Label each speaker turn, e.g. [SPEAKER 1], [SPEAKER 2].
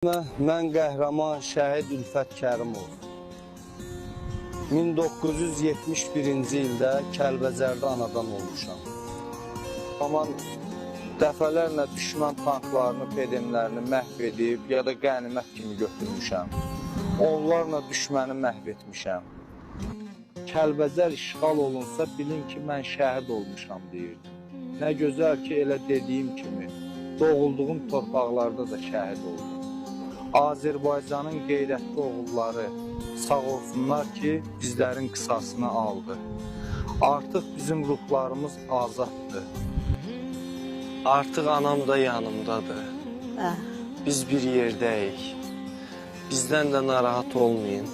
[SPEAKER 1] Mən qəhrəman şəhid Ülfət Kərimov. 1971-ci ildə Kəlbəcərdə anadan olmuşam. Aman dəfələrlə düşmən tanklarını, pedemlərini məhv edib ya da qənimət kimi götürmüşəm. Onlarla düşməni məhv etmişəm. Kəlbəcər işğal olunsa bilin ki, mən şəhid olmuşam deyirdim. Nə gözəl ki, elə dediyim kimi, doğulduğum torpaqlarda da şəhid oldum. Azərbaycanın qeyrətli oğulları sağ olsunlar ki, bizlərin qisasını aldı. Artıq bizim ruhlarımız azaddır. Artıq anam da yanımdadır. Biz bir yerdəyik. Bizdən də narahat olmayın.